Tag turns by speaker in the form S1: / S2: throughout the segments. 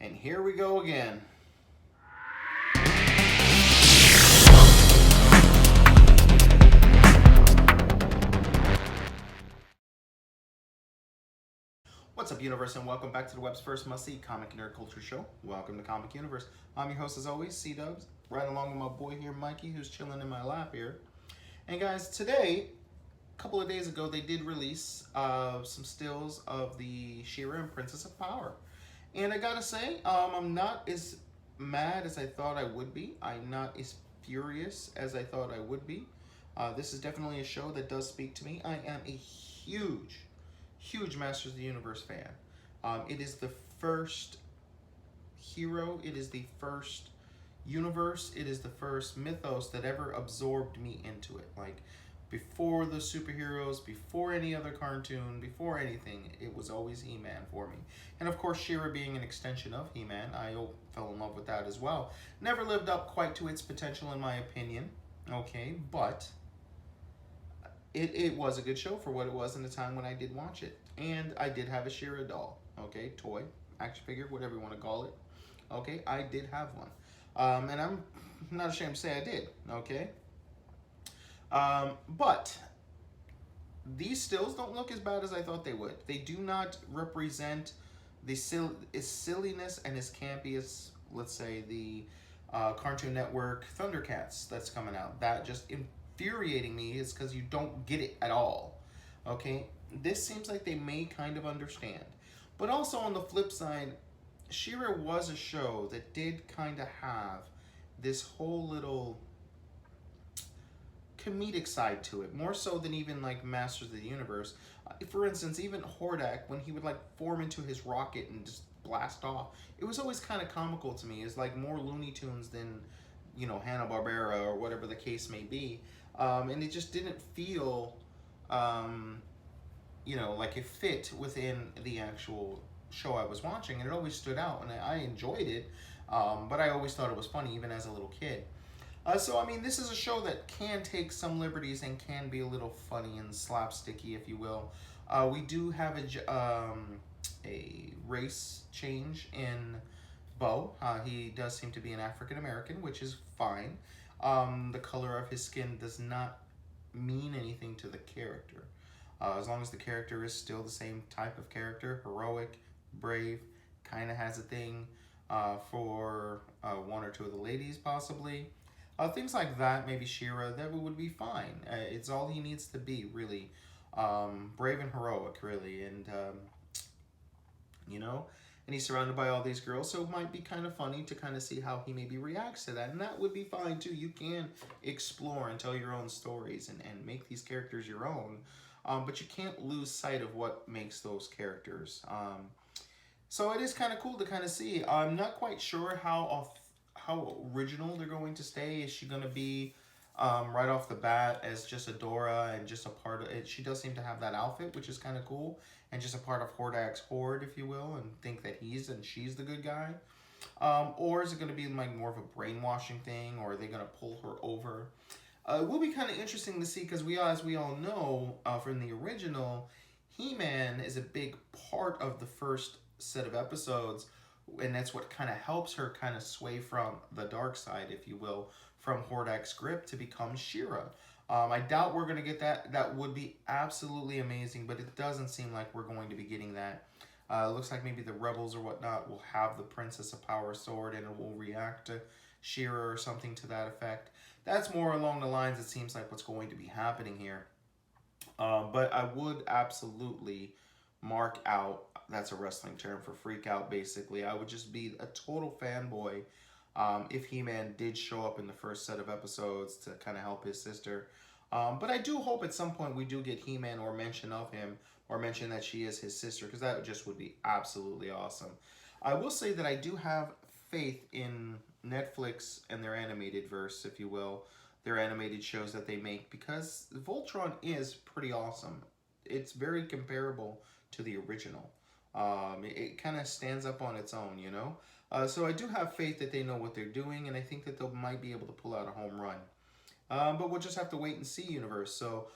S1: And here we go again. What's up, Universe, and welcome back to the web's first must-see comic and nerd culture show. Welcome to Comic Universe. I'm your host, as always, C-Dubs, right along with my boy here, Mikey, who's chilling in my lap here. And guys, today, a couple of days ago, they did release some stills of the She-Ra and Princess of Power. And I gotta say, I'm not as mad as I thought I would be. I'm not as furious as I thought I would be. This is definitely a show that does speak to me. I am a huge Masters of the Universe fan. It is the first hero, it is the first universe, it is the first mythos that ever absorbed me into it. Like, before the superheroes, before any other cartoon, before anything, it was always He-Man for me. And of course, She-Ra being an extension of He-Man, I fell in love with that as well. Never lived up quite to its potential in my opinion, okay, but it was a good show for what it was in the time when I did watch it. And I did have a She-Ra doll, okay, toy, action figure, whatever you want to call it. Okay, I did have one. And I'm not ashamed to say I did, okay? But these stills don't look as bad as I thought they would. They do not represent the silliness and as campy as, let's say, the Cartoon Network Thundercats that's coming out. That just infuriating me is because you don't get it at all, okay? This seems like they may kind of understand. But also on the flip side, She-Ra was a show that did kind of have this whole little comedic side to it, more so than even like Masters of the Universe. For instance, even Hordak, when he would like form into his rocket and just blast off, it was always kind of comical to me. It's like more Looney Tunes than, you know, Hanna-Barbera or whatever the case may be. And it just didn't feel, you know, like it fit within the actual show I was watching, and it always stood out, and I enjoyed it, but I always thought it was funny, even as a little kid. So, I mean, this is a show that can take some liberties and can be a little funny and slapsticky, if you will. We do have a race change in Bo. He does seem to be an African-American, which is fine. The color of his skin does not mean anything to the character. As long as the character is still the same type of character, heroic, brave, kind of has a thing for one or two of the ladies, possibly. Things like that, maybe She-Ra, that would be fine. It's all he needs to be, really. Brave and heroic, really. And, you know, and he's surrounded by all these girls, so it might be kind of funny to kind of see how he maybe reacts to that. And that would be fine, too. You can explore and tell your own stories and make these characters your own. But you can't lose sight of what makes those characters. So it is kind of cool to kind of see. I'm not quite sure how original they're going to stay. Is she going to be right off the bat as just Adora and just a part of it? She does seem to have that outfit, which is kind of cool, and just a part of Hordak's horde, if you will, and think that he's and she's the good guy. Or is it going to be like more of a brainwashing thing, or are they going to pull her over? It will be kind of interesting to see, because as we all know from the original, He-Man is a big part of the first set of episodes, and that's what kind of helps her kind of sway from the dark side, if you will, from Hordak's grip to become She-Ra. I doubt we're going to get that. That would be absolutely amazing, but it doesn't seem like we're going to be getting that. It looks like maybe the Rebels or whatnot will have the Princess of Power sword, and it will react to She-Ra or something to that effect. That's more along the lines, it seems like, what's going to be happening here. But I would absolutely mark out, that's a wrestling term for freak out, basically. I would just be a total fanboy if He-Man did show up in the first set of episodes to kind of help his sister. But I do hope at some point we do get He-Man or mention of him, or mention that she is his sister, because that just would be absolutely awesome. I will say that I do have faith in Netflix and their animated verse, if you will, their animated shows that they make, because Voltron is pretty awesome. It's very comparable to the original. It kind of stands up on its own, you know? So I do have faith that they know what they're doing, and I think that they might be able to pull out a home run. But we'll just have to wait and see, Universe. So,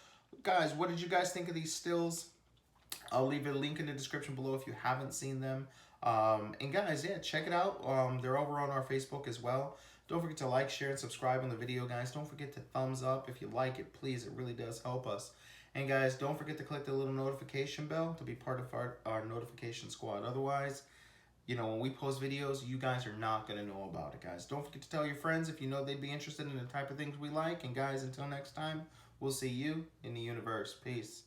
S1: guys, what did you guys think of these stills? I'll leave a link in the description below if you haven't seen them. And guys, yeah, check it out. They're over on our Facebook as well. Don't forget to like, share, and subscribe on the video, guys. Don't forget to thumbs up if you like it, please. It really does help us. And guys, don't forget to click the little notification bell to be part of our notification squad. Otherwise, you know, when we post videos, you guys are not going to know about it, guys. Don't forget to tell your friends if you know they'd be interested in the type of things we like. And guys, until next time, we'll see you in the universe. Peace.